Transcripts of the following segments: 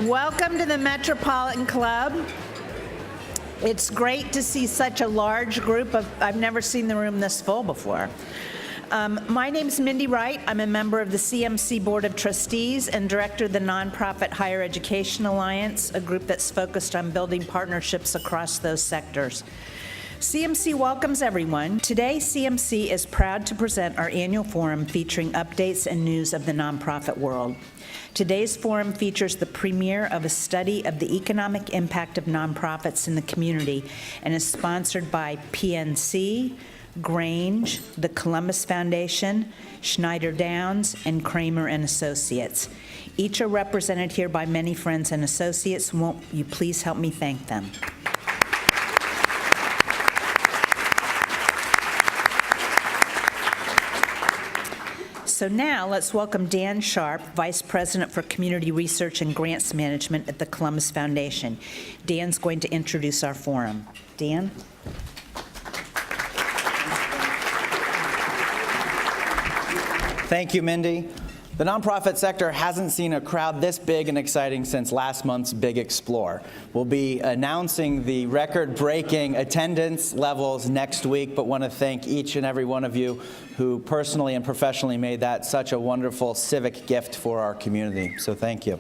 Welcome to the Metropolitan Club. It's great to see such a large group of, I've never seen the room this full before. My name's Mindy Wright. I'm a member of the CMC Board of Trustees and director of the nonprofit Higher Education Alliance, a group that's focused on building partnerships across those sectors. CMC welcomes everyone. Today, CMC is proud to present our annual forum featuring updates and news of the nonprofit world. Today's forum features the premiere of a study of the economic impact of nonprofits in the community and is sponsored by PNC, Grange, the Columbus Foundation, Schneider Downs, and Kramer and Associates. Each are represented here by many friends and associates. Won't you please help me thank them? So now let's welcome Dan Sharp, Vice President for Community Research and Grants Management at the Columbus Foundation. Dan's going to introduce our forum. Dan? Thank you, Mindy. The nonprofit sector hasn't seen a crowd this big and exciting since last month's Big Explore. We'll be announcing the record-breaking attendance levels next week, but want to thank each and every one of you who personally and professionally made that such a wonderful civic gift for our community. So thank you.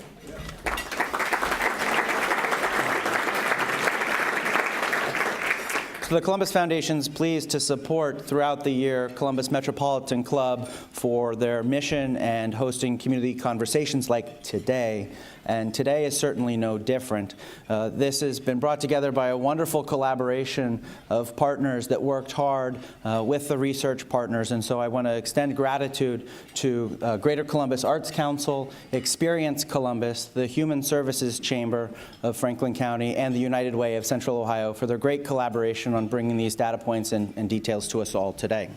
So the Columbus Foundation's pleased to support throughout the year Columbus Metropolitan Club for their mission and hosting community conversations like today. And today is certainly no different. This has been brought together by a wonderful collaboration of partners that worked hard with the research partners. And so I want to extend gratitude to Greater Columbus Arts Council, Experience Columbus, the Human Services Chamber of Franklin County, and the United Way of Central Ohio for their great collaboration on bringing these data points and details to us all today.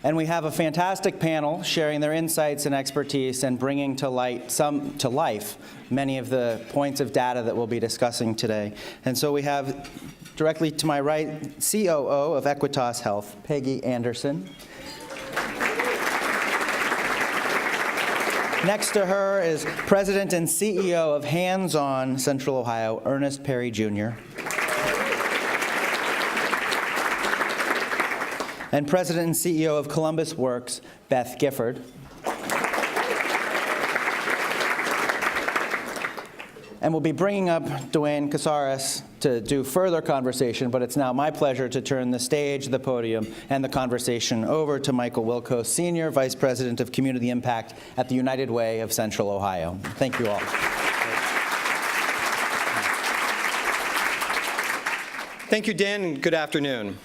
And we have a fantastic panel sharing their insights and expertise and bringing to life many of the points of data that we'll be discussing today. And so we have directly to my right, COO of Equitas Health, Peggy Anderson. Next to her is President and CEO of Hands On Central Ohio, Ernest Perry Jr. And President and CEO of Columbus Works, Beth Gifford. And we'll be bringing up Dwayne Casares to do further conversation, but it's now my pleasure to turn the stage, the podium, and the conversation over to Michael Wilco, Senior Vice President of Community Impact at the United Way of Central Ohio. Thank you all. Thank you, Dan, and good afternoon.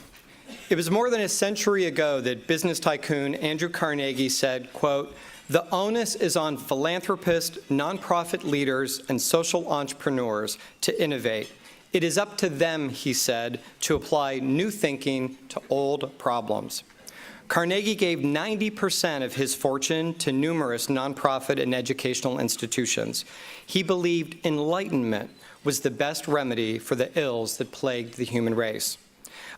It was more than a century ago that business tycoon Andrew Carnegie said, quote, "The onus is on philanthropists, nonprofit leaders, and social entrepreneurs to innovate. It is up to them," he said, "to apply new thinking to old problems." Carnegie gave 90% of his fortune to numerous nonprofit and educational institutions. He believed enlightenment was the best remedy for the ills that plagued the human race.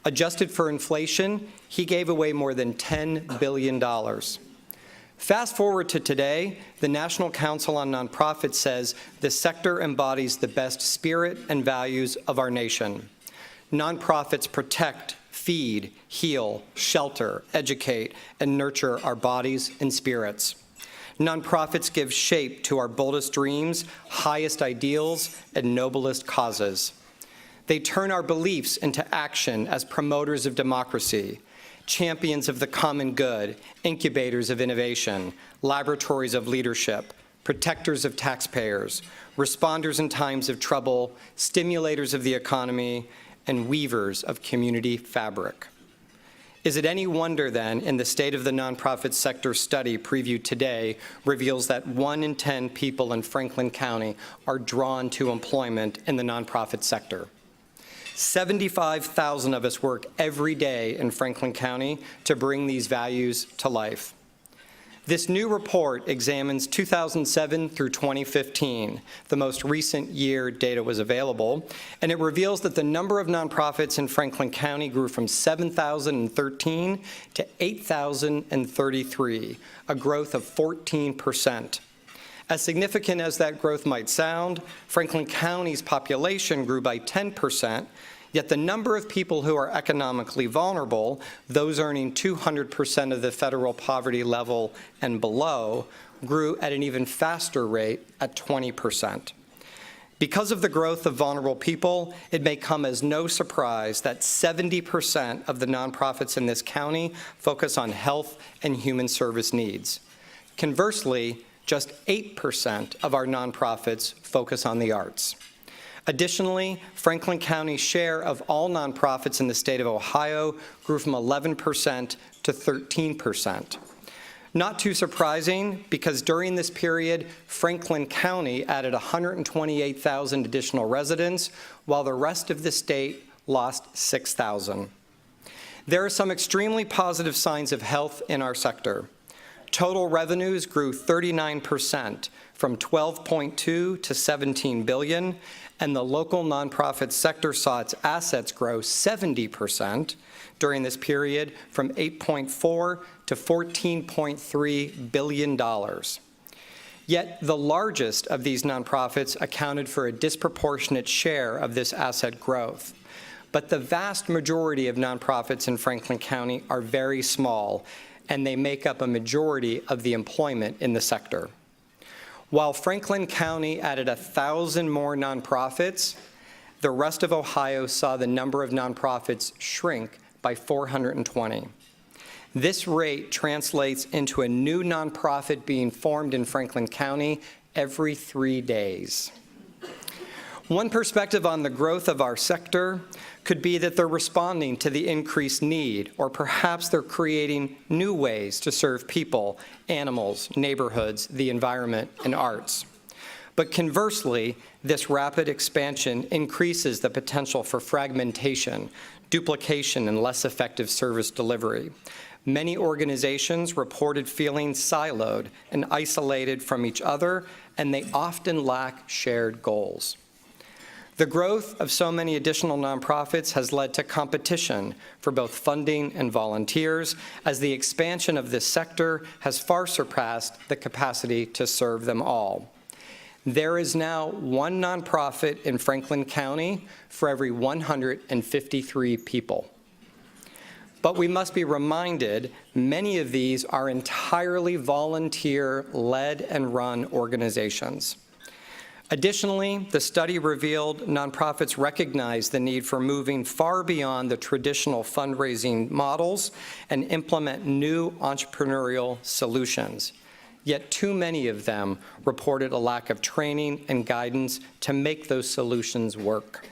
Adjusted for inflation, he gave away more than $10 billion. Fast forward to today, the National Council on Nonprofits says the sector embodies the best spirit and values of our nation. Nonprofits protect, feed, heal, shelter, educate, and nurture our bodies and spirits. Nonprofits give shape to our boldest dreams, highest ideals, and noblest causes. They turn our beliefs into action as promoters of democracy, champions of the common good, incubators of innovation, laboratories of leadership, protectors of taxpayers, responders in times of trouble, stimulators of the economy, and weavers of community fabric. Is it any wonder, then, in the State of the Nonprofit Sector study previewed today reveals that 1 in 10 people in Franklin County are drawn to employment in the nonprofit sector. 75,000 of us work every day in Franklin County to bring these values to life. This new report examines 2007 through 2015, the most recent year data was available, and it reveals that the number of nonprofits in Franklin County grew from 7,013 to 8,033, a growth of 14%. As significant as that growth might sound, Franklin County's population grew by 10%, yet the number of people who are economically vulnerable, those earning 200% of the federal poverty level and below, grew at an even faster rate at 20%. Because of the growth of vulnerable people, it may come as no surprise that 70% of the nonprofits in this county focus on health and human service needs. Conversely, just 8% of our nonprofits focus on the arts. Additionally, Franklin County's share of all nonprofits in the state of Ohio grew from 11% to 13%. Not too surprising, because during this period, Franklin County added 128,000 additional residents, while the rest of the state lost 6,000. There are some extremely positive signs of health in our sector. Total revenues grew 39%, from $12.2 to $17 billion, and the local nonprofit sector saw its assets grow 70% during this period, from $8.4 to $14.3 billion. Yet the largest of these nonprofits accounted for a disproportionate share of this asset growth. But the vast majority of nonprofits in Franklin County are very small, and they make up a majority of the employment in the sector. While Franklin County added 1,000 more nonprofits, the rest of Ohio saw the number of nonprofits shrink by 420. This rate translates into a new nonprofit being formed in Franklin County every 3 days. One perspective on the growth of our sector could be that they're responding to the increased need, or perhaps they're creating new ways to serve people, animals, neighborhoods, the environment, and arts. But conversely, this rapid expansion increases the potential for fragmentation, duplication, and less effective service delivery. Many organizations reported feeling siloed and isolated from each other, and they often lack shared goals. The growth of so many additional nonprofits has led to competition for both funding and volunteers, as the expansion of this sector has far surpassed the capacity to serve them all. There is now one nonprofit in Franklin County for every 153 people. But we must be reminded many of these are entirely volunteer-led and run organizations. Additionally, the study revealed nonprofits recognize the need for moving far beyond the traditional fundraising models and implement new entrepreneurial solutions. Yet too many of them reported a lack of training and guidance to make those solutions work.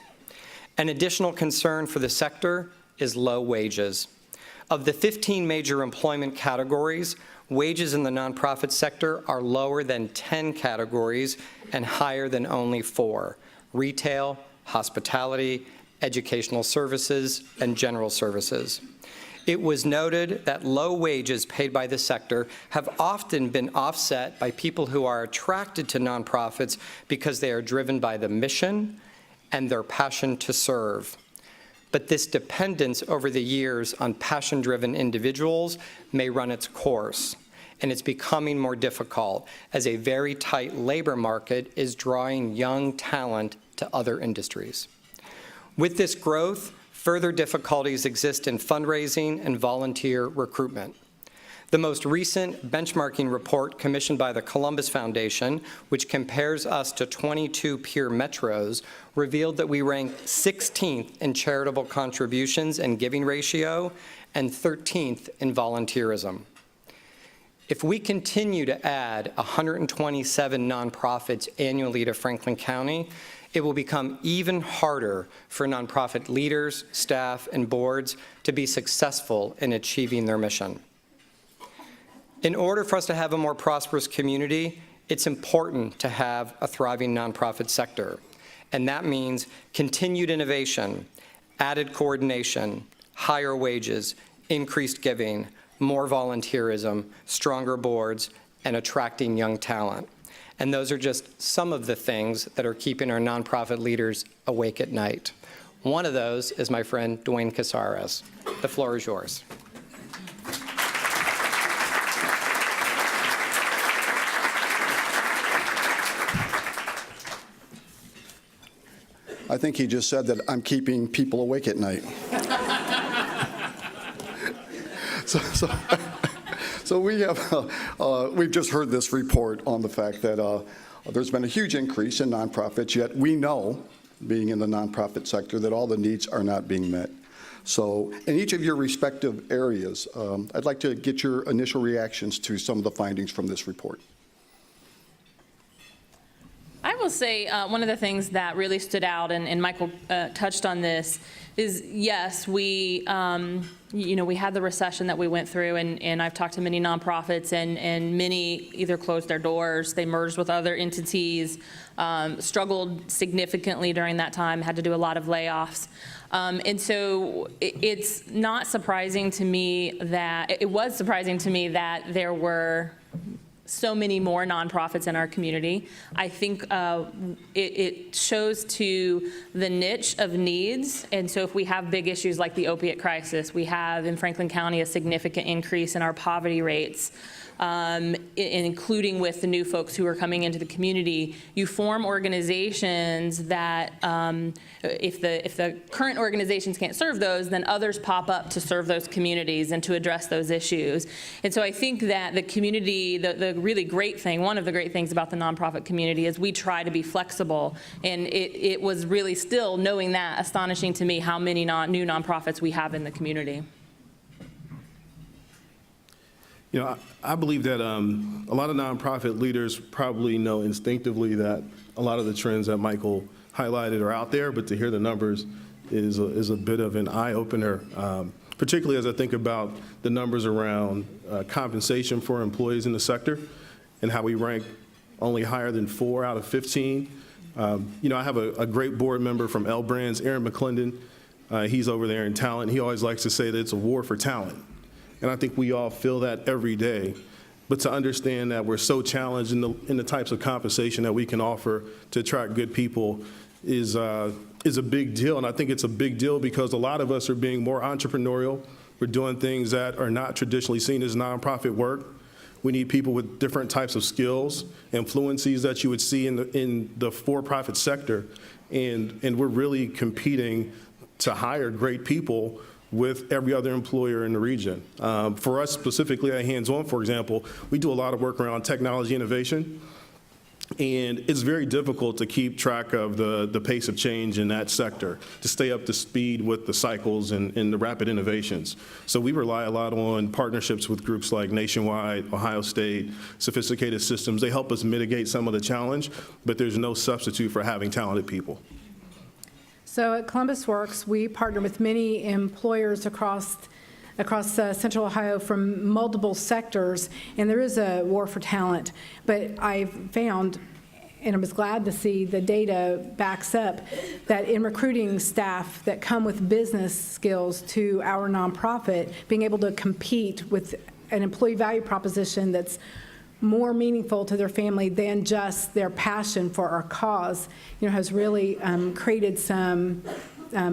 An additional concern for the sector is low wages. Of the 15 major employment categories, wages in the nonprofit sector are lower than 10 categories and higher than only 4: retail, hospitality, educational services, and general services. It was noted that low wages paid by the sector have often been offset by people who are attracted to nonprofits because they are driven by the mission and their passion to serve. But this dependence over the years on passion-driven individuals may run its course, and it's becoming more difficult as a very tight labor market is drawing young talent to other industries. With this growth, further difficulties exist in fundraising and volunteer recruitment. The most recent benchmarking report commissioned by the Columbus Foundation, which compares us to 22 peer metros, revealed that we rank 16th in charitable contributions and giving ratio and 13th in volunteerism. If we continue to add 127 nonprofits annually to Franklin County, it will become even harder for nonprofit leaders, staff, and boards to be successful in achieving their mission. In order for us to have a more prosperous community, it's important to have a thriving nonprofit sector. And that means continued innovation, added coordination, higher wages, increased giving, more volunteerism, stronger boards, and attracting young talent. And those are just some of the things that are keeping our nonprofit leaders awake at night. One of those is my friend Dwayne Casares. The floor is yours. I think he just said that I'm keeping people awake at night. So we've just heard this report on the fact that there's been a huge increase in nonprofits, yet we know, being in the nonprofit sector, that all the needs are not being met. So in each of your respective areas, I'd like to get your initial reactions to some of the findings from this report. I will say one of the things that really stood out, and Michael touched on this, is yes, we had the recession that we went through, and I've talked to many nonprofits, and many either closed their doors, they merged with other entities, struggled significantly during that time, had to do a lot of layoffs. And so it's not surprising to me that, it was surprising to me that there were so many more nonprofits in our community. I think it shows to the niche of needs. And so if we have big issues like the opiate crisis, we have in Franklin County a significant increase in our poverty rates, including with the new folks who are coming into the community. You form organizations that, if the current organizations can't serve those, then others pop up to serve those communities and to address those issues. And so I think that the community, the really great thing, one of the great things about the nonprofit community is we try to be flexible. And it was really still, knowing that, astonishing to me how many new nonprofits we have in the community. You know, I believe that a lot of nonprofit leaders probably know instinctively that a lot of the trends that Michael highlighted are out there, but to hear the numbers is a bit of an eye-opener, particularly as I think about the numbers around compensation for employees in the sector and how we rank only higher than 4 out of 15. You know, I have a great board member from L Brands, Aaron McClendon. He's over there in talent. He always likes to say that it's a war for talent. And I think we all feel that every day. But to understand that we're so challenged in the types of compensation that we can offer to attract good people is a big deal. And I think it's a big deal because a lot of us are being more entrepreneurial. We're doing things that are not traditionally seen as nonprofit work. We need people with different types of skills and fluencies that you would see in the for-profit sector. And we're really competing to hire great people with every other employer in the region. For us specifically at Hands On, for example, we do a lot of work around technology innovation, and it's very difficult to keep track of the pace of change in that sector, to stay up to speed with the cycles and the rapid innovations. So we rely a lot on partnerships with groups like Nationwide, Ohio State, Sophisticated Systems. They help us mitigate some of the challenge, but there's no substitute for having talented people. So at Columbus Works, we partner with many employers across Central Ohio from multiple sectors, and there is a war for talent. But I've found, and I was glad to see the data backs up, that in recruiting staff that come with business skills to our nonprofit, being able to compete with an employee value proposition that's more meaningful to their family than just their passion for our cause, has really created some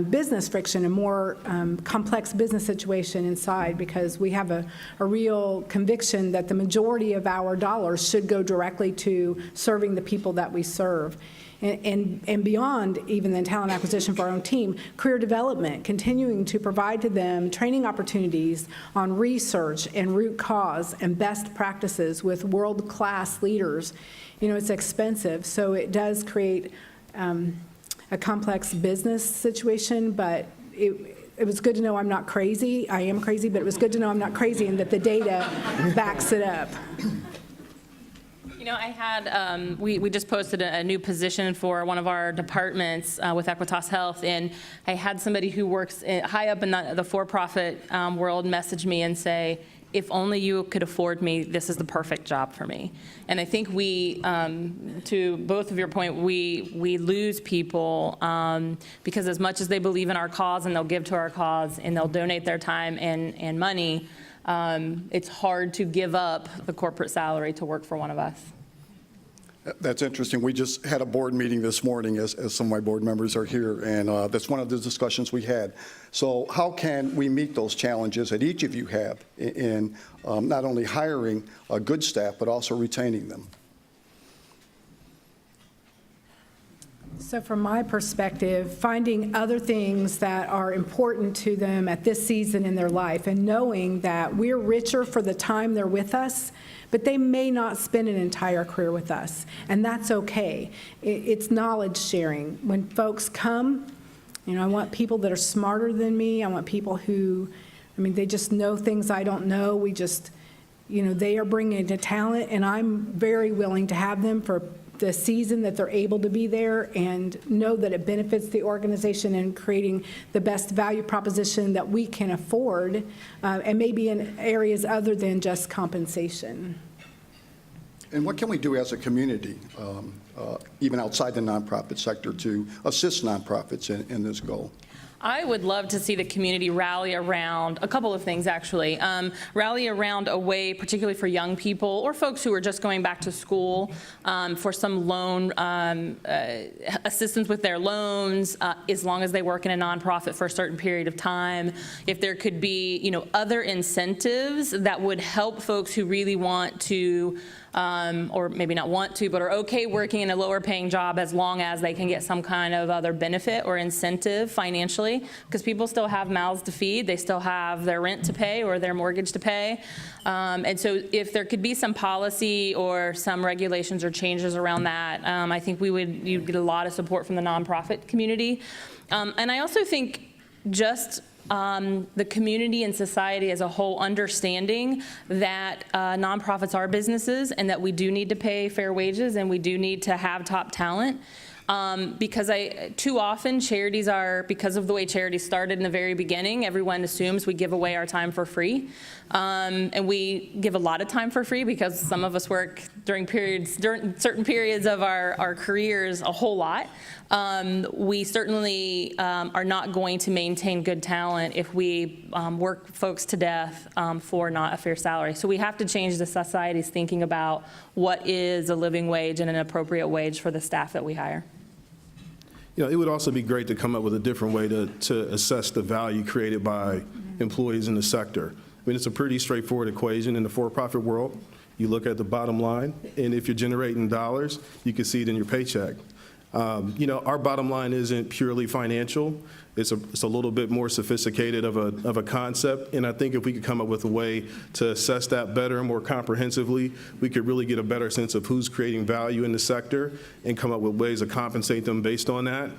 business friction, a more complex business situation inside, because we have a real conviction that the majority of our dollars should go directly to serving the people that we serve. And beyond even the talent acquisition for our own team, career development, continuing to provide to them training opportunities on research and root cause and best practices with world-class leaders. It's expensive, so it does create a complex business situation, but it was good to know I'm not crazy. I am crazy, but it was good to know I'm not crazy and that the data backs it up. I had, we just posted a new position for one of our departments with Equitas Health, and I had somebody who works high up in the for-profit world message me and say, if only you could afford me, this is the perfect job for me. And I think we, to both of your point, we lose people because as much as they believe in our cause and they'll give to our cause and they'll donate their time and money, it's hard to give up the corporate salary to work for one of us. That's interesting. We just had a board meeting this morning, as some of my board members are here, and that's one of the discussions we had. So how can we meet those challenges that each of you have in not only hiring good staff, but also retaining them? So from my perspective, finding other things that are important to them at this season in their life and knowing that we're richer for the time they're with us, but they may not spend an entire career with us, and that's okay. It's knowledge sharing. When folks come, I want people that are smarter than me. I want people who, they just know things I don't know. We just, they are bringing a talent, and I'm very willing to have them for the season that they're able to be there and know that it benefits the organization and creating the best value proposition that we can afford, and maybe in areas other than just compensation. And what can we do as a community, even outside the nonprofit sector, to assist nonprofits in this goal? I would love to see the community rally around a couple of things, actually. Rally around a way, particularly for young people or folks who are just going back to school, for some loan assistance with their loans, as long as they work in a nonprofit for a certain period of time. If there could be, other incentives that would help folks who really want to, or maybe not want to, but are okay working in a lower paying job as long as they can get some kind of other benefit or incentive financially, because people still have mouths to feed, they still have their rent to pay or their mortgage to pay. And so if there could be some policy or some regulations or changes around that, I think you'd get a lot of support from the nonprofit community. And I also think just the community and society as a whole understanding that nonprofits are businesses and that we do need to pay fair wages and we do need to have top talent. Because too often charities are, because of the way charities started in the very beginning, everyone assumes we give away our time for free. And we give a lot of time for free because some of us work during certain periods of our careers a whole lot. We certainly are not going to maintain good talent if we work folks to death for not a fair salary. So we have to change the society's thinking about what is a living wage and an appropriate wage for the staff that we hire. It would also be great to come up with a different way to assess the value created by employees in the sector. It's a pretty straightforward equation in the for-profit world. You look at the bottom line, and if you're generating dollars, you can see it in your paycheck. Our bottom line isn't purely financial. It's a little bit more sophisticated of a concept, and I think if we could come up with a way to assess that better and more comprehensively, we could really get a better sense of who's creating value in the sector and come up with ways to compensate them based on that.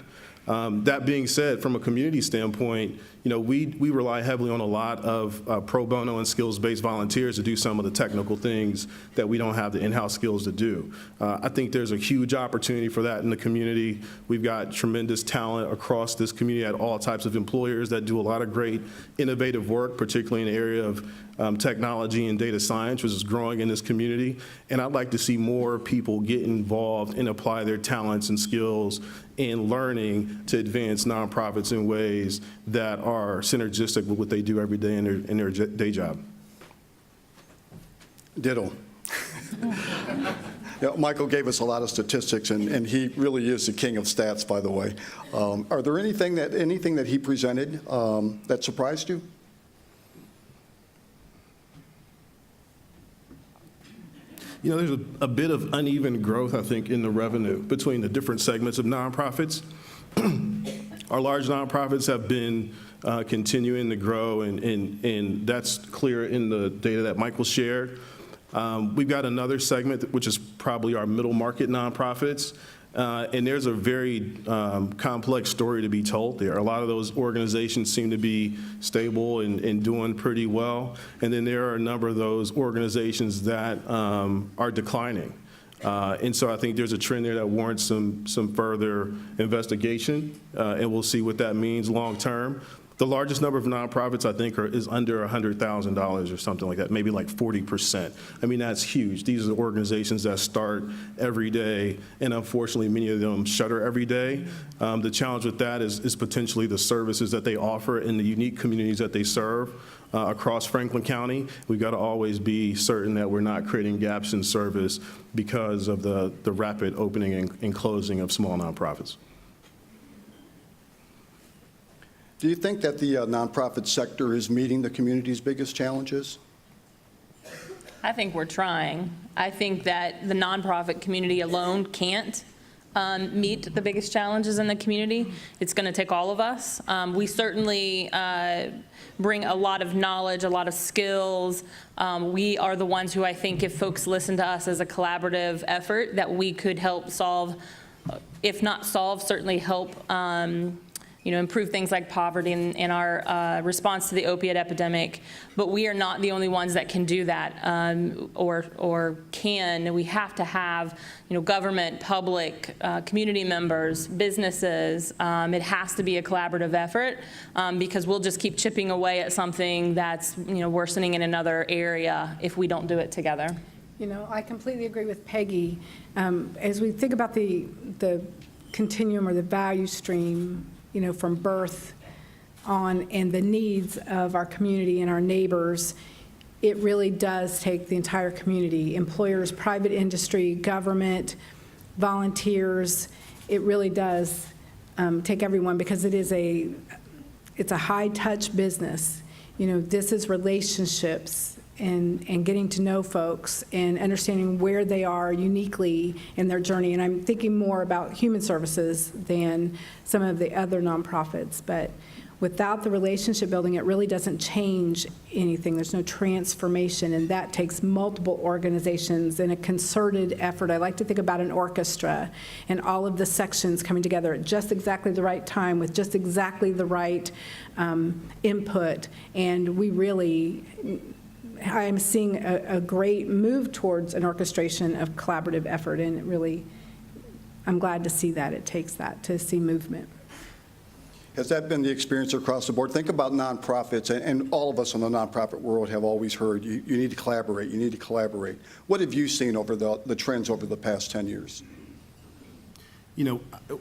That being said, from a community standpoint, we rely heavily on a lot of pro bono and skills-based volunteers to do some of the technical things that we don't have the in-house skills to do. I think there's a huge opportunity for that in the community. We've got tremendous talent across this community at all types of employers that do a lot of great innovative work, particularly in the area of technology and data science, which is growing in this community. And I'd like to see more people get involved and apply their talents and skills in learning to advance nonprofits in ways that are synergistic with what they do every day in their day job. Ditto. Michael gave us a lot of statistics, and he really is the king of stats, by the way. Are there anything that he presented that surprised you? There's a bit of uneven growth, I think, in the revenue between the different segments of nonprofits. Our large nonprofits have been continuing to grow, and that's clear in the data that Michael shared. We've got another segment, which is probably our middle market nonprofits. And there's a very complex story to be told there. A lot of those organizations seem to be stable and doing pretty well. And then there are a number of those organizations that are declining. And so I think there's a trend there that warrants some further investigation, and we'll see what that means long term. The largest number of nonprofits, I think, is under $100,000 or something like that, maybe like 40%. That's huge. These are organizations that start every day, and unfortunately, many of them shutter every day. The challenge with that is potentially the services that they offer and the unique communities that they serve. across Franklin County. We've got to always be certain that we're not creating gaps in service because of the rapid opening and closing of small nonprofits. Do you think that the nonprofit sector is meeting the community's biggest challenges? I think we're trying. I think that the nonprofit community alone can't meet the biggest challenges in the community. It's going to take all of us. We certainly bring a lot of knowledge, a lot of skills. We are the ones who I think if folks listen to us as a collaborative effort that we could help solve, if not solve, certainly help improve things like poverty and our response to the opiate epidemic. But we are not the only ones that can do that, or can. We have to have, government, public, community members, businesses. It has to be a collaborative effort because we'll just keep chipping away at something that's, worsening in another area if we don't do it together. I completely agree with Peggy. As we think about the continuum or the value stream, from birth on and the needs of our community and our neighbors, it really does take the entire community, employers, private industry, government, volunteers. It really does take everyone because it's a high-touch business. This is relationships and getting to know folks and understanding where they are uniquely in their journey. And I'm thinking more about human services than some of the other nonprofits. But without the relationship building, it really doesn't change anything. There's no transformation, and that takes multiple organizations in a concerted effort. I like to think about an orchestra and all of the sections coming together at just exactly the right time with just exactly the right input. And we really, I am seeing a great move towards an orchestration of collaborative effort, and it really, I'm glad to see that. It takes that to see movement. Has that been the experience across the board? Think about nonprofits, and all of us in the nonprofit world have always heard, you need to collaborate, you need to collaborate. What have you seen over the trends over the past 10 years?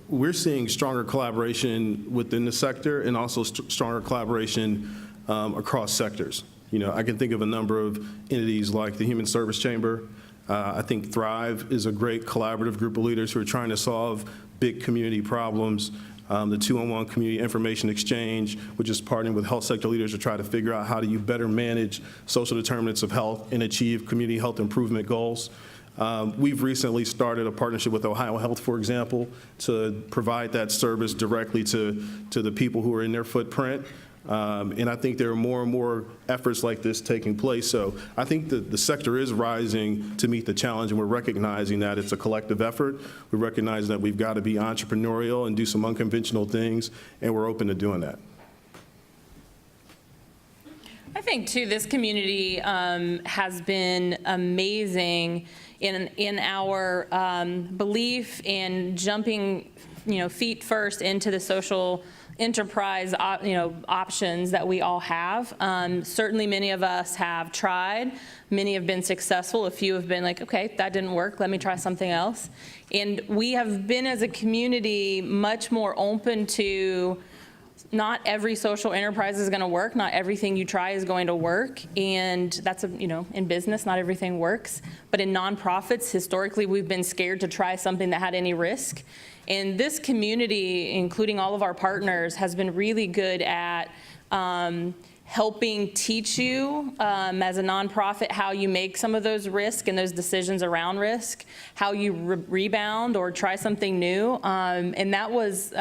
We're seeing stronger collaboration within the sector and also stronger collaboration across sectors. I can think of a number of entities like the Human Service Chamber. I think Thrive is a great collaborative group of leaders who are trying to solve big community problems. The 211 Community Information Exchange, which is partnering with health sector leaders to try to figure out how do you better manage social determinants of health and achieve community health improvement goals. We've recently started a partnership with Ohio Health, for example, to provide that service directly to the people who are in their footprint. And I think there are more and more efforts like this taking place. So I think that the sector is rising to meet the challenge, and we're recognizing that it's a collective effort. We recognize that we've got to be entrepreneurial and do some unconventional things, and we're open to doing that. I think, too, this community has been amazing in our belief in jumping, feet first into the social enterprise, options that we all have. Certainly many of us have tried. Many have been successful. A few have been like, okay, that didn't work. Let me try something else. And we have been, as a community, much more open to not every social enterprise is going to work. Not everything you try is going to work. And that's, in business, not everything works. But in nonprofits, historically, we've been scared to try something that had any risk. And this community, including all of our partners, has been really good at helping teach you as a nonprofit how you make some of those risks and those decisions around risk, how you rebound or try something new. And that was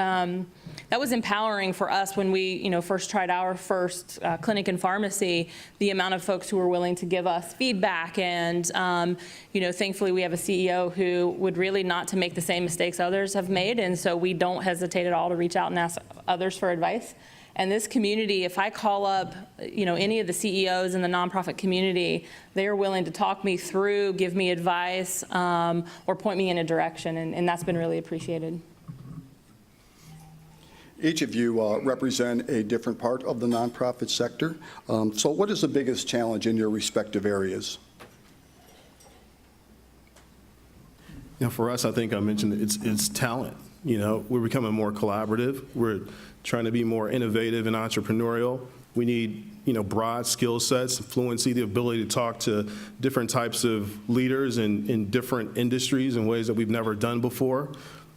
empowering for us when we first tried our first clinic and pharmacy, the amount of folks who were willing to give us feedback. And thankfully we have a CEO who would really not to make the same mistakes others have made, and so we don't hesitate at all to reach out and ask others for advice. And this community, if I call up any of the CEOs in the nonprofit community, they're willing to talk me through, give me advice, or point me in a direction, and that's been really appreciated. Each of you represent a different part of the nonprofit sector. So what is the biggest challenge in your respective areas? For us, I think I mentioned it's talent. We're becoming more collaborative. We're trying to be more innovative and entrepreneurial. We need, broad skill sets, fluency, the ability to talk to different types of leaders in different industries in ways that we've never done before,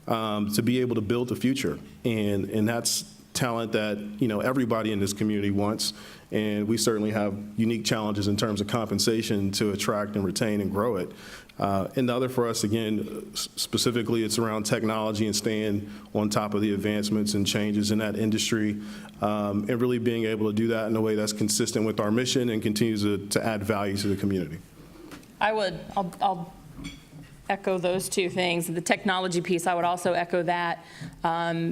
to be able to build the future. And that's talent that, everybody in this community wants. And we certainly have unique challenges in terms of compensation to attract and retain and grow it. And the other for us, again, specifically, it's around technology and staying on top of the advancements and changes in that industry, and really being able to do that in a way that's consistent with our mission and continues to add value to the community. I'll echo those two things. The technology piece, I would also echo that.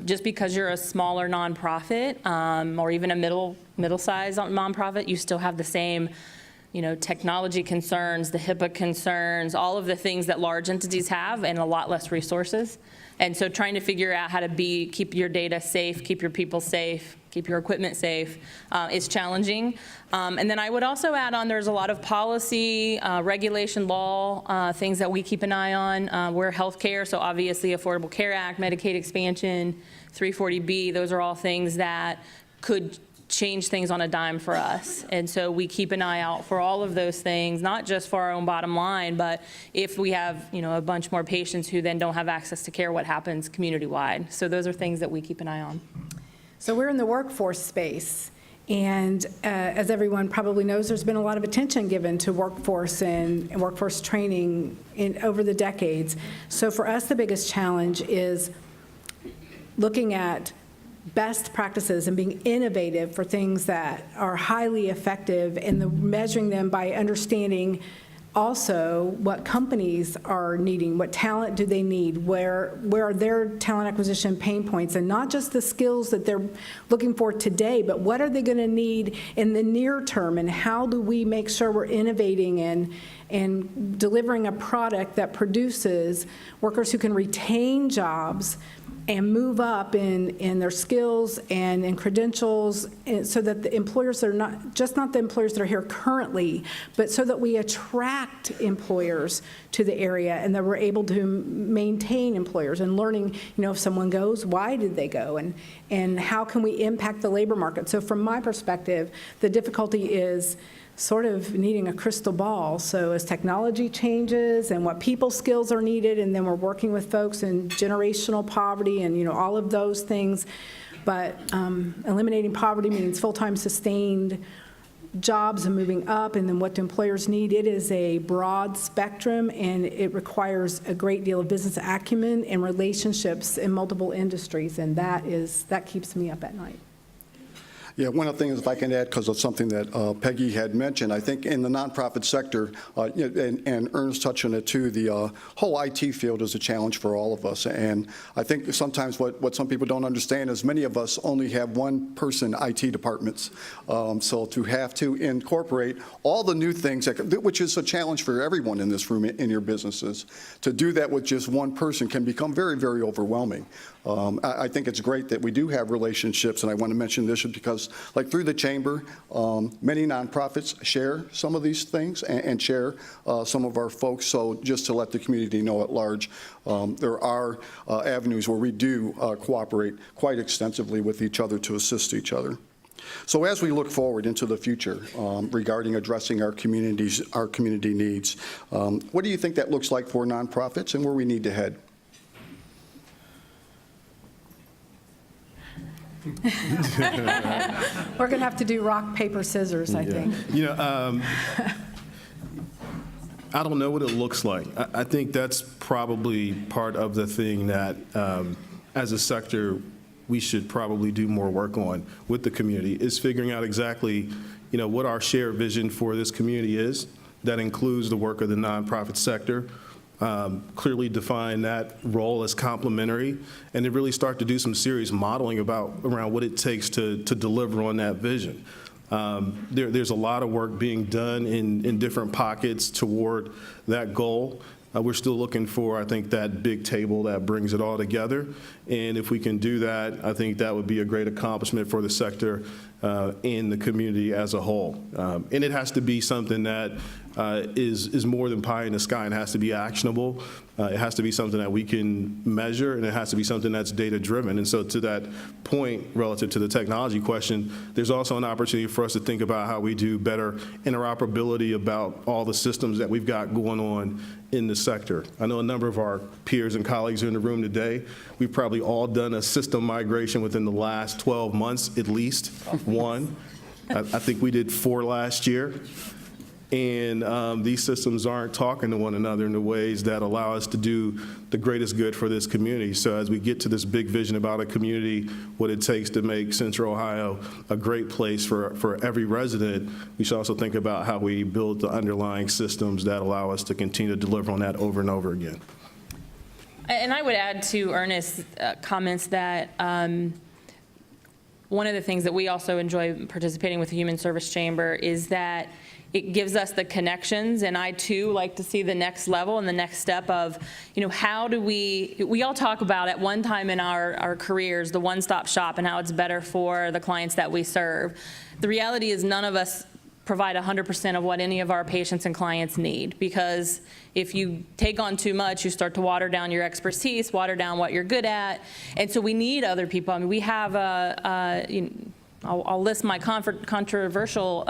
Just because you're a smaller nonprofit, or even a middle-sized nonprofit, you still have the same technology concerns, the HIPAA concerns, all of the things that large entities have, and a lot less resources. And so trying to figure out how to keep your data safe, keep your people safe, keep your equipment safe is challenging. And then I would also add on, there's a lot of policy, regulation, law, things that we keep an eye on. We're healthcare, so obviously Affordable Care Act, Medicaid expansion, 340B, those are all things that could change things on a dime for us. And so we keep an eye out for all of those things, not just for our own bottom line, but if we have, a bunch more patients who then don't have access to care, what happens community-wide. So those are things that we keep an eye on. So we're in the workforce space, and as everyone probably knows, there's been a lot of attention given to workforce and workforce training over the decades. So for us, the biggest challenge is looking at best practices and being innovative for things that are highly effective, and measuring them by understanding also what companies are needing, what talent do they need, where are their talent acquisition pain points, and not just the skills that they're looking for today, but what are they going to need in the near term, and how do we make sure we're innovating and delivering a product that produces workers who can retain jobs and move up in their skills and in credentials, and so that the employers are not the employers that are here currently, but so that we attract employers to the area, and that we're able to maintain employers, and learning, if someone goes, why did they go, and how can we impact the labor market. So from my perspective, the difficulty is sort of needing a crystal ball. So as technology changes and what people skills are needed, and then we're working with folks in generational poverty and all of those things. But eliminating poverty means full-time sustained jobs and moving up, and then what do employers need? It is a broad spectrum, and it requires a great deal of business acumen and relationships in multiple industries, and that keeps me up at night. Yeah, one of the things, if I can add, because of something that Peggy had mentioned, I think in the nonprofit sector, and Ernest touched on it too, the whole IT field is a challenge for all of us. And I think sometimes what some people don't understand is many of us only have one-person IT departments. So to have to incorporate all the new things, which is a challenge for everyone in this room in your businesses, to do that with just one person can become very, very overwhelming. I think it's great that we do have relationships, and I want to mention this because, like through the chamber, many nonprofits share some of these things and share some of our folks. So just to let the community know at large, there are avenues where we do cooperate quite extensively with each other to assist each other. So as we look forward into the future regarding addressing our community needs, what do you think that looks like for nonprofits and where we need to head? We're going to have to do rock, paper, scissors, I think. I don't know what it looks like. I think that's probably part of the thing that, as a sector, we should probably do more work on with the community, is figuring out exactly, what our shared vision for this community is. That includes the work of the nonprofit sector. Clearly define that role as complementary, and to really start to do some serious modeling around what it takes to deliver on that vision. There's a lot of work being done in different pockets toward that goal. We're still looking for, I think, that big table that brings it all together. And if we can do that, I think that would be a great accomplishment for the sector and the community as a whole. And it has to be something that is more than pie in the sky and has to be actionable. It has to be something that we can measure, and it has to be something that's data-driven. And so to that point, relative to the technology question, there's also an opportunity for us to think about how we do better interoperability about all the systems that we've got going on in the sector. I know a number of our peers and colleagues are in the room today. We've probably all done a system migration within the last 12 months, at least one. I think we did 4 last year. And these systems aren't talking to one another in the ways that allow us to do the greatest good for this community. So as we get to this big vision about a community, what it takes to make Central Ohio a great place for every resident, we should also think about how we build the underlying systems that allow us to continue to deliver on that over and over again. And I would add to Ernest's comments that one of the things that we also enjoy participating with the Human Service Chamber is that it gives us the connections, and I too like to see the next level and the next step of, how do we all talk about at one time in our careers, the one-stop shop and how it's better for the clients that we serve. The reality is none of us provide 100% of what any of our patients and clients need, because if you take on too much, you start to water down your expertise, water down what you're good at, and so we need other people. I mean, we have I'll list my controversial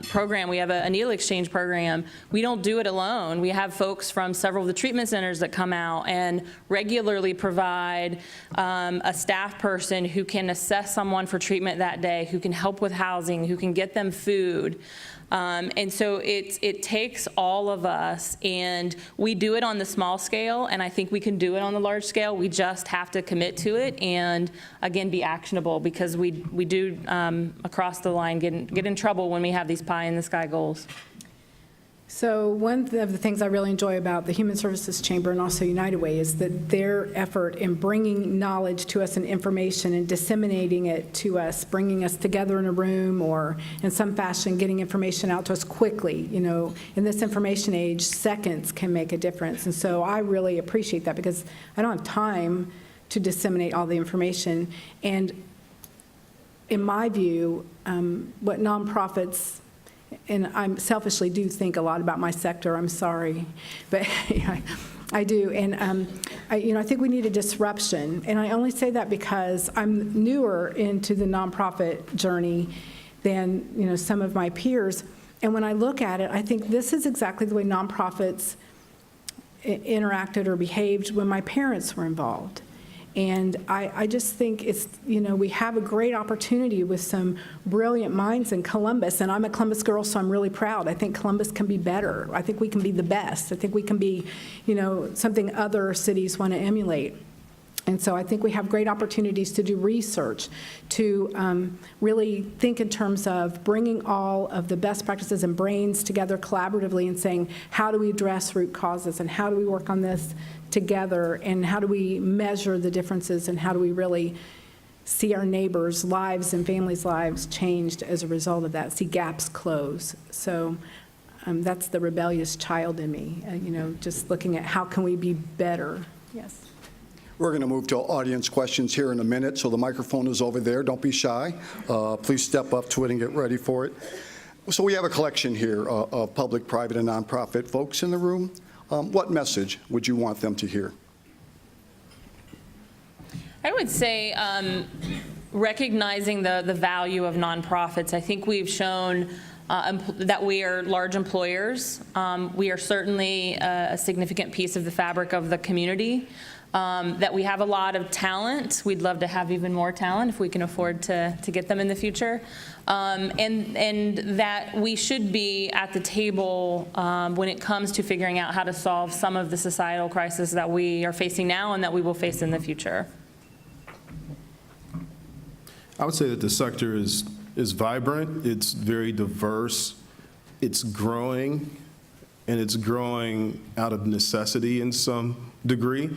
program. We have a needle exchange program. We don't do it alone. We have folks from several of the treatment centers that come out and regularly provide a staff person who can assess someone for treatment that day, who can help with housing, who can get them food. And so it takes all of us, and we do it on the small scale, and I think we can do it on the large scale. We just have to commit to it and, again, be actionable, because we do, across the line, get in trouble when we have these pie-in-the-sky goals. So one of the things I really enjoy about the Human Services Chamber and also United Way is that their effort in bringing knowledge to us and information and disseminating it to us, bringing us together in a room or in some fashion getting information out to us quickly. In this information age, seconds can make a difference. And so I really appreciate that, because I don't have time to disseminate all the information. And in my view, what nonprofits, and I selfishly do think a lot about my sector, I'm sorry, but I do, and I think we need a disruption, and I only say that because I'm newer into the nonprofit journey than some of my peers, and when I look at it, I think this is exactly the way nonprofits interacted or behaved when my parents were involved. And I just think it's, we have a great opportunity with some brilliant minds in Columbus. And I'm a Columbus girl, so I'm really proud. I think Columbus can be better. I think we can be the best. I think we can be, something other cities want to emulate. And so I think we have great opportunities to do research, to really think in terms of bringing all of the best practices and brains together collaboratively and saying, how do we address root causes, and how do we work on this together, and how do we measure the differences, and how do we really see our neighbors' lives and families' lives changed as a result of that, see gaps close. So that's the rebellious child in me, just looking at how can we be better. Yes. We're going to move to audience questions here in a minute, so the microphone is over there. Don't be shy. Please step up to it and get ready for it. So we have a collection here of public, private, and nonprofit folks in the room. What message would you want them to hear? I would say recognizing the value of nonprofits. I think we've shown that we are large employers. We are certainly a significant piece of the fabric of the community. That we have a lot of talent. We'd love to have even more talent if we can afford to get them in the future. And that we should be at the table when it comes to figuring out how to solve some of the societal crises that we are facing now and that we will face in the future. I would say that the sector is vibrant, it's very diverse, it's growing, and it's growing out of necessity in some degree.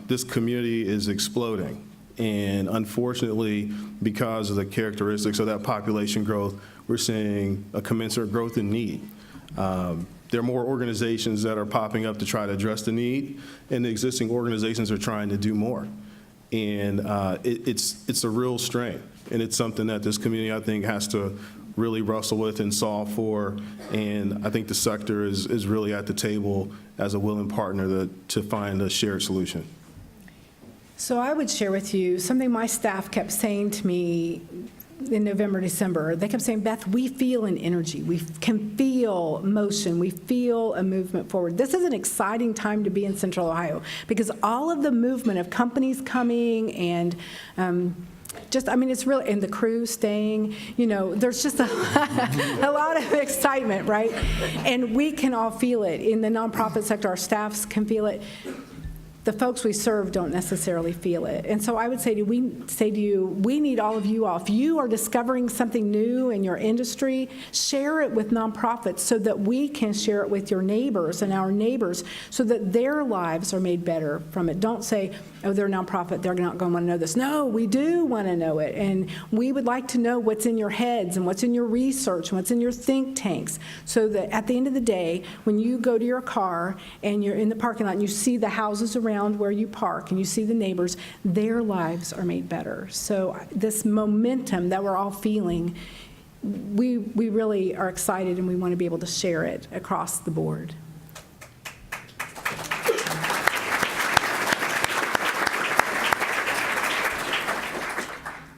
This community is exploding, and unfortunately, because of the characteristics of that population growth, we're seeing a commensurate growth in need. There are more organizations that are popping up to try to address the need, and the existing organizations are trying to do more. And it's a real strain, and it's something that this community, I think, has to really wrestle with and solve for. And I think the sector is really at the table as a willing partner to find a shared solution. So I would share with you something my staff kept saying to me in November, December. They kept saying, Beth, we feel an energy. We can feel motion. We feel a movement forward. This is an exciting time to be in Central Ohio because all of the movement of companies coming and it's really, and the crew staying, there's just a lot of excitement, right? And we can all feel it. In the nonprofit sector, our staffs can feel it. The folks we serve don't necessarily feel it. And so I would say to you, we need all of you all. If you are discovering something new in your industry, share it with nonprofits so that we can share it with your neighbors and our neighbors so that their lives are made better from it. Don't say, oh, they're a nonprofit, they're not going to want to know this. No, we do want to know it. And we would like to know what's in your heads and what's in your research and what's in your think tanks so that at the end of the day, when you go to your car and you're in the parking lot and you see the houses around where you park and you see the neighbors, their lives are made better. So this momentum that we're all feeling, we really are excited and we want to be able to share it across the board.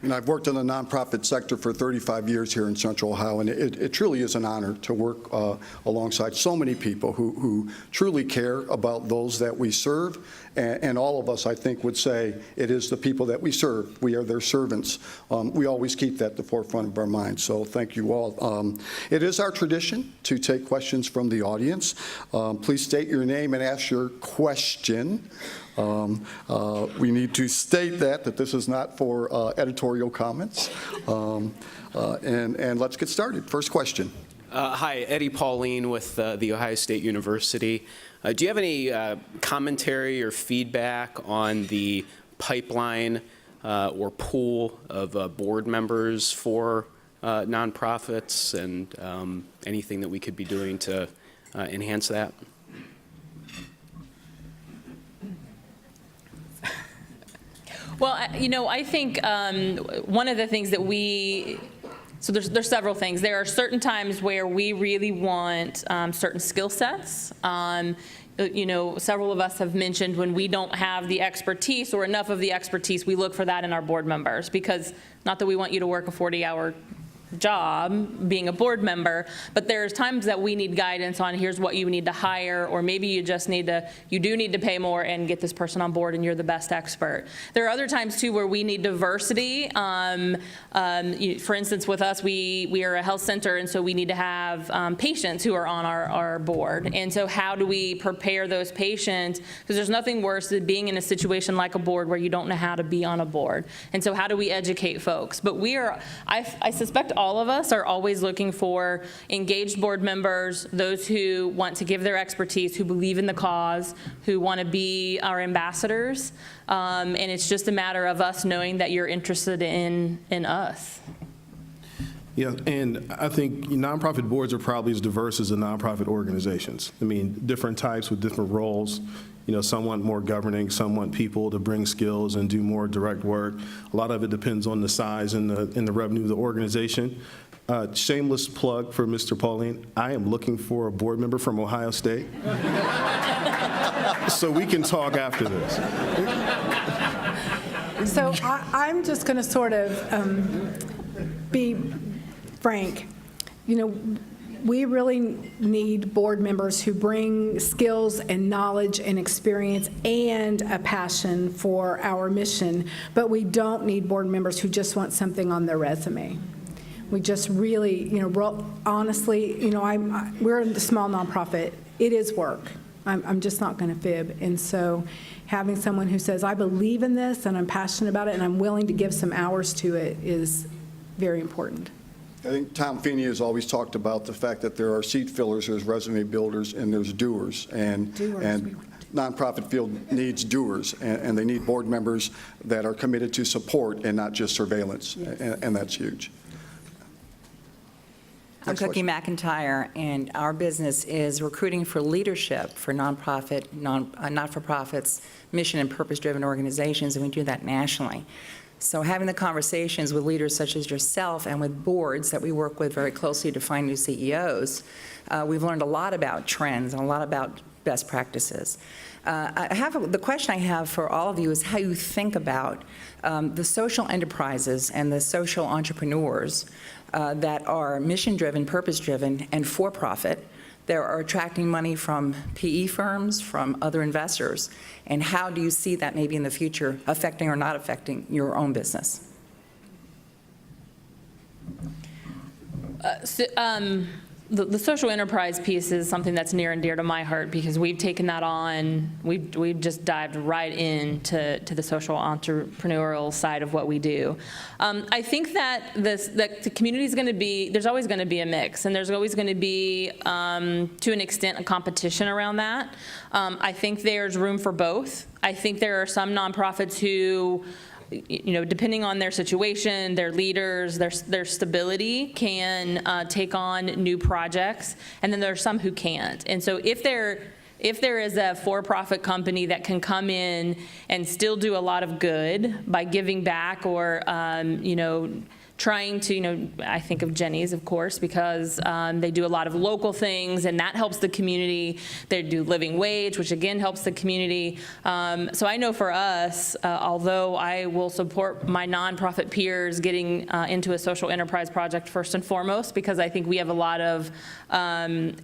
And I've worked in the nonprofit sector for 35 years here in Central Ohio, and it truly is an honor to work alongside so many people who truly care about those that we serve. And all of us, I think, would say it is the people that we serve. We are their servants. We always keep that at the forefront of our minds. So thank you all. It is our tradition to take questions from the audience. Please state your name and ask your question. We need to state that this is not for editorial comments. And let's get started. First question. Hi, Eddie Pauline with The Ohio State University. Do you have any commentary or feedback on the pipeline or pool of board members for nonprofits and anything that we could be doing to enhance that? Well, I think one of the things that so there's several things. There are certain times where we really want certain skill sets. Several of us have mentioned when we don't have the expertise or enough of the expertise, we look for that in our board members because not that we want you to work a 40-hour job being a board member, but there's times that we need guidance on here's what you need to hire, or maybe you do need to pay more and get this person on board and you're the best expert. There are other times too where we need diversity. For instance, with us, we are a health center, and so we need to have patients who are on our board. And so how do we prepare those patients? Because there's nothing worse than being in a situation like a board where you don't know how to be on a board. And so how do we educate folks? But I suspect all of us are always looking for engaged board members, those who want to give their expertise, who believe in the cause, who want to be our ambassadors. And it's just a matter of us knowing that you're interested in us. Yeah, and I think nonprofit boards are probably as diverse as the nonprofit organizations. I mean, different types with different roles. Some want more governing, some want people to bring skills and do more direct work. A lot of it depends on the size and the revenue of the organization. Shameless plug for Mr. Pauline. I am looking for a board member from Ohio State. So we can talk after this. So I'm just going to sort of be frank. We really need board members who bring skills and knowledge and experience and a passion for our mission, but we don't need board members who just want something on their resume. We just really, honestly, we're a small nonprofit. It is work. I'm just not going to fib. And so having someone who says, I believe in this and I'm passionate about it and I'm willing to give some hours to it is very important. I think Tom Feeney has always talked about the fact that there are seat fillers, there's resume builders, and there's doers. And nonprofit field needs doers, and they need board members that are committed to support and not just surveillance, yes. And that's huge. I'm Cookie McIntyre, and our business is recruiting for leadership for nonprofit, not-for-profits, mission and purpose-driven organizations, and we do that nationally. So having the conversations with leaders such as yourself and with boards that we work with very closely to find new CEOs, we've learned a lot about trends and a lot about best practices. The question I have for all of you is how you think about the social enterprises and the social entrepreneurs that are mission-driven, purpose-driven, and for-profit. They are attracting money from PE firms, from other investors, and how do you see that maybe in the future affecting or not affecting your own business? The social enterprise piece is something that's near and dear to my heart because we've taken that on. We've just dived right into the social entrepreneurial side of what we do. I think that the community is going to be, there's always going to be a mix, and there's always going to be, to an extent, a competition around that. I think there's room for both. I think there are some nonprofits who, depending on their situation, their leaders, their stability, can take on new projects, and then there are some who can't. And so if there is a for-profit company that can come in and still do a lot of good by giving back or, trying to, I think of Jenny's, of course, because they do a lot of local things, and that helps the community. They do living wage, which again helps the community. So I know for us, although I will support my nonprofit peers getting into a social enterprise project first and foremost, because I think we have a lot of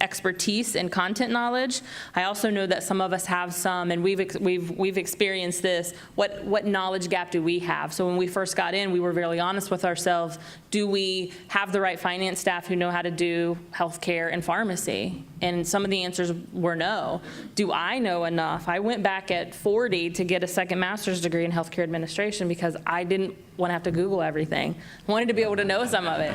expertise and content knowledge, I also know that some of us have some, and we've experienced this. What knowledge gap do we have? So when we first got in, we were very honest with ourselves. Do we have the right finance staff who know how to do healthcare and pharmacy? And some of the answers were no. Do I know enough? I went back at 40 to get a second master's degree in healthcare administration because I didn't want to have to Google everything. I wanted to be able to know some of it.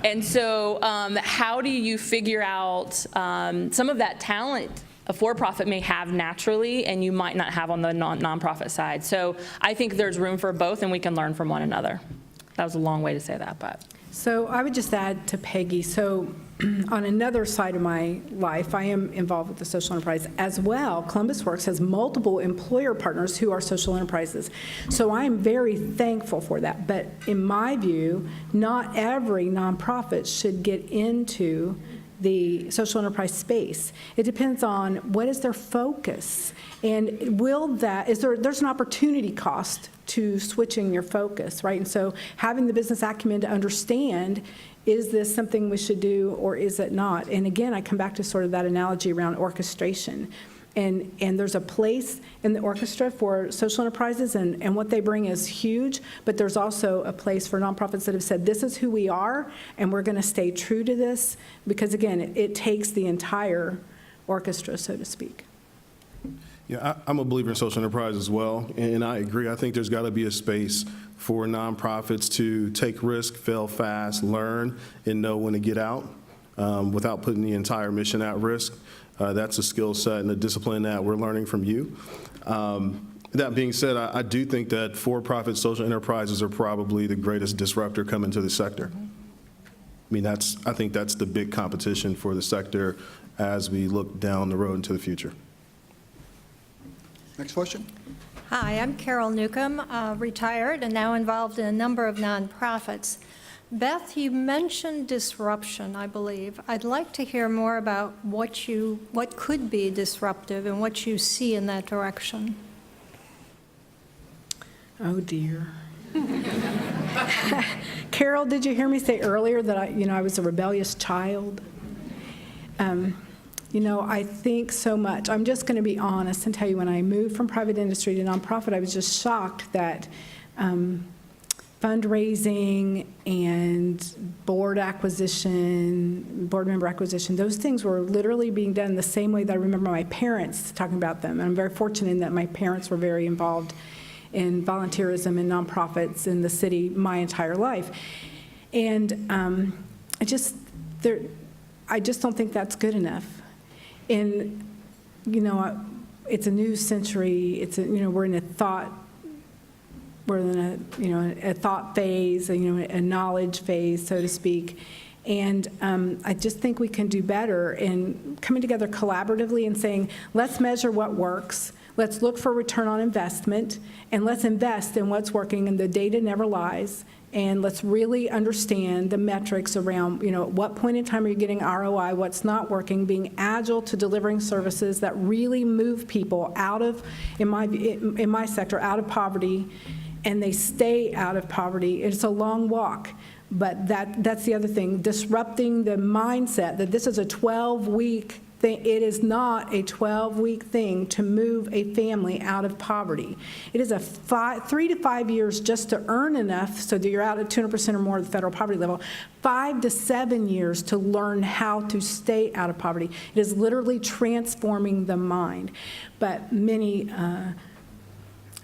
And so how do you figure out some of that talent a for-profit may have naturally and you might not have on the nonprofit side? So I think there's room for both, and we can learn from one another. That was a long way to say that, but. So I would just add to Peggy, so on another side of my life, I am involved with the social enterprise as well. Columbus Works has multiple employer partners who are social enterprises. So I am very thankful for that. But in my view, not every nonprofit should get into the social enterprise space. It depends on what is their focus, and there's an opportunity cost to switching your focus, right? And so having the business acumen to understand, is this something we should do or is it not? And again, I come back to sort of that analogy around orchestration. And there's a place in the orchestra for social enterprises, and what they bring is huge, but there's also a place for nonprofits that have said, this is who we are, and we're going to stay true to this, because again, it takes the entire orchestra, so to speak. Yeah, I'm a believer in social enterprise as well, and I agree. I think there's got to be a space for nonprofits to take risk, fail fast, learn, and know when to get out without putting the entire mission at risk. That's a skill set and a discipline that we're learning from you. That being said, I do think that for-profit social enterprises are probably the greatest disruptor coming to the sector. I mean, I think that's the big competition for the sector as we look down the road into the future. Next question. Hi, I'm Carol Newcomb, retired and now involved in a number of nonprofits. Beth, you mentioned disruption, I believe. I'd like to hear more about what could be disruptive and what you see in that direction. Oh, dear. Carol, did you hear me say earlier that I was a rebellious child? I think so much. I'm just going to be honest and tell you, when I moved from private industry to nonprofit, I was just shocked that fundraising and board member acquisition, those things were literally being done the same way that I remember my parents talking about them. And I'm very fortunate in that my parents were very involved in volunteerism and nonprofits in the city my entire life. And I just don't think that's good enough. And, it's a new century. We're in a thought phase, a knowledge phase, so to speak. And I just think we can do better in coming together collaboratively and saying, let's measure what works. Let's look for return on investment, and let's invest in what's working, and the data never lies. And let's really understand the metrics around, at what point in time are you getting ROI, what's not working, being agile to delivering services that really move people out of, in my sector, out of poverty, and they stay out of poverty. It's a long walk, but that's the other thing, disrupting the mindset that this is a 12-week thing. It is not a 12-week thing to move a family out of poverty. It is 3 to 5 years just to earn enough so that you're out at 200% or more of the federal poverty level, 5 to 7 years to learn how to stay out of poverty. It is literally transforming the mind. But many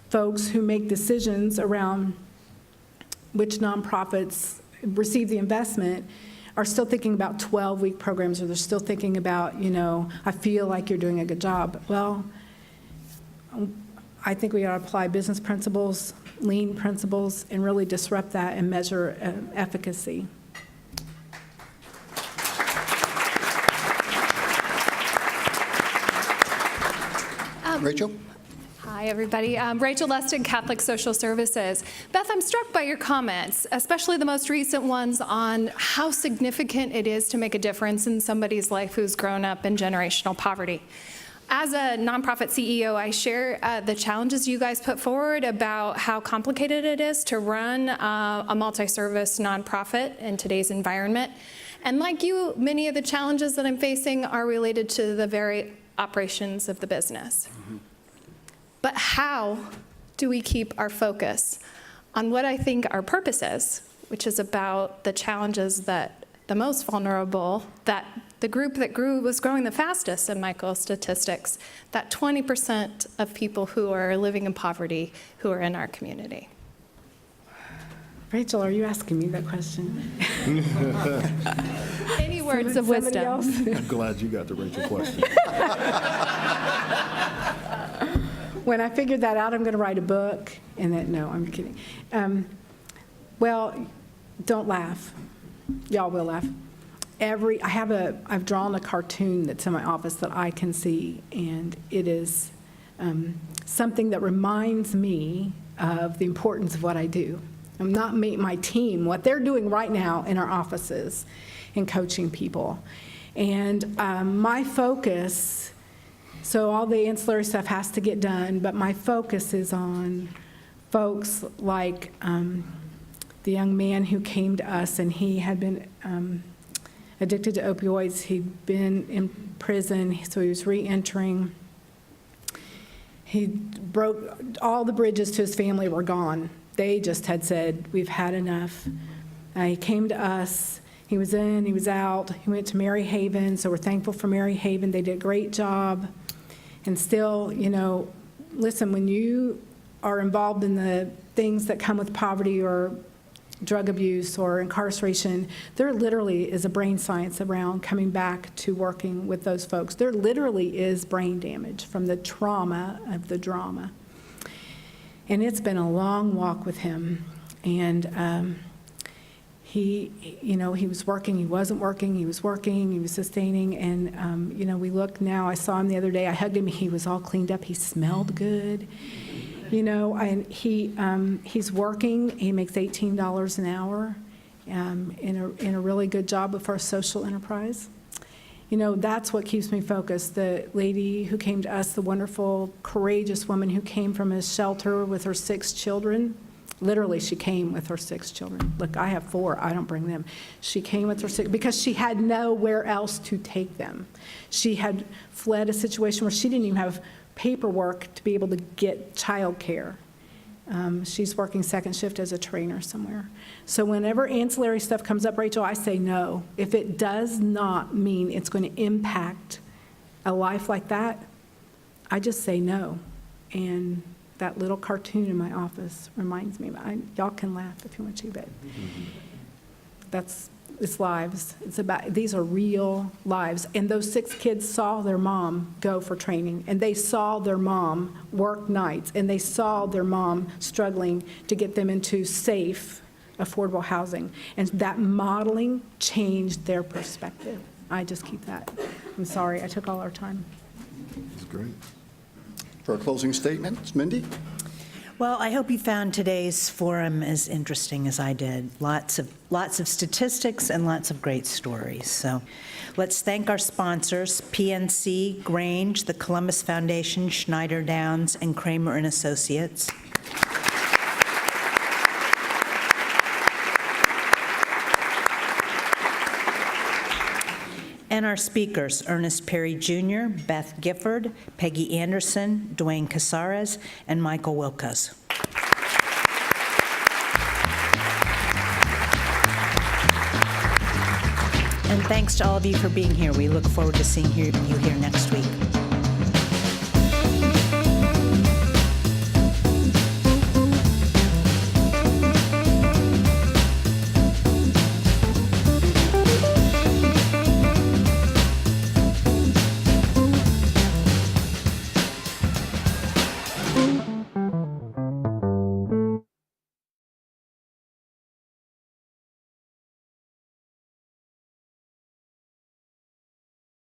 folks who make decisions around which nonprofits receive the investment are still thinking about 12-week programs, or they're still thinking about, I feel like you're doing a good job. Well, I think we ought to apply business principles, lean principles, and really disrupt that and measure efficacy. Rachel? Hi, everybody. Rachel Leston, Catholic Social Services. Beth, I'm struck by your comments, especially the most recent ones on how significant it is to make a difference in somebody's life who's grown up in generational poverty. As a nonprofit CEO, I share the challenges you guys put forward about how complicated it is to run a multi-service nonprofit in today's environment. And like you, many of the challenges that I'm facing are related to the very operations of the business. Mm-hmm. But how do we keep our focus on what I think our purpose is, which is about the challenges that the most vulnerable, that the group that was growing the fastest in Michael's statistics, that 20% of people who are living in poverty who are in our community? Rachel, are you asking me that question? Any words of wisdom? I'm glad you got the Rachel question. When I figured that out, I'm going to write a book. And then, no, I'm kidding. Well, don't laugh. Y'all will laugh. I've drawn a cartoon that's in my office that I can see, and it is something that reminds me of the importance of what I do. I'm not my team, what they're doing right now in our offices and coaching people. And my focus, so all the ancillary stuff has to get done, but my focus is on folks like the young man who came to us, and he had been addicted to opioids. He'd been in prison, so he was re-entering. He broke, all the bridges to his family were gone. They just had said, we've had enough. He came to us. He was in, he was out. He went to Mary Haven, so we're thankful for Mary Haven. They did a great job. And still, listen, when you are involved in the things that come with poverty or drug abuse or incarceration, there literally is a brain science around coming back to working with those folks. There literally is brain damage from the trauma of the drama. And it's been a long walk with him. And he was working, he wasn't working, he was working, he was sustaining, and, we look now, I saw him the other day, I hugged him, he was all cleaned up, he smelled good, and he's working, he makes $18 an hour in a really good job with our social enterprise. That's what keeps me focused. The lady who came to us, the wonderful, courageous woman who came from a shelter with her 6 children, literally, she came with her 6 children. Look, I have 4. I don't bring them. She came with her 6 because she had nowhere else to take them. She had fled a situation where she didn't even have paperwork to be able to get childcare. She's working second shift as a trainer somewhere. So whenever ancillary stuff comes up, Rachel, I say no. If it does not mean it's going to impact a life like that, I just say no. And that little cartoon in my office reminds me. Y'all can laugh if you want to, but it's lives. These are real lives. And those 6 kids saw their mom go for training, and they saw their mom work nights, and they saw their mom struggling to get them into safe, affordable housing. And that modeling changed their perspective. I just keep that. I'm sorry, I took all our time. That's great. For a closing statement, Mindy? Well, I hope you found today's forum as interesting as I did. Lots of statistics and lots of great stories. So let's thank our sponsors, PNC, Grange, the Columbus Foundation, Schneider Downs, and Kramer and Associates. And our speakers, Ernest Perry Jr., Beth Gifford, Peggy Anderson, Dwayne Casares, and Michael Wilkos. And thanks to all of you for being here. We look forward to seeing you here next week.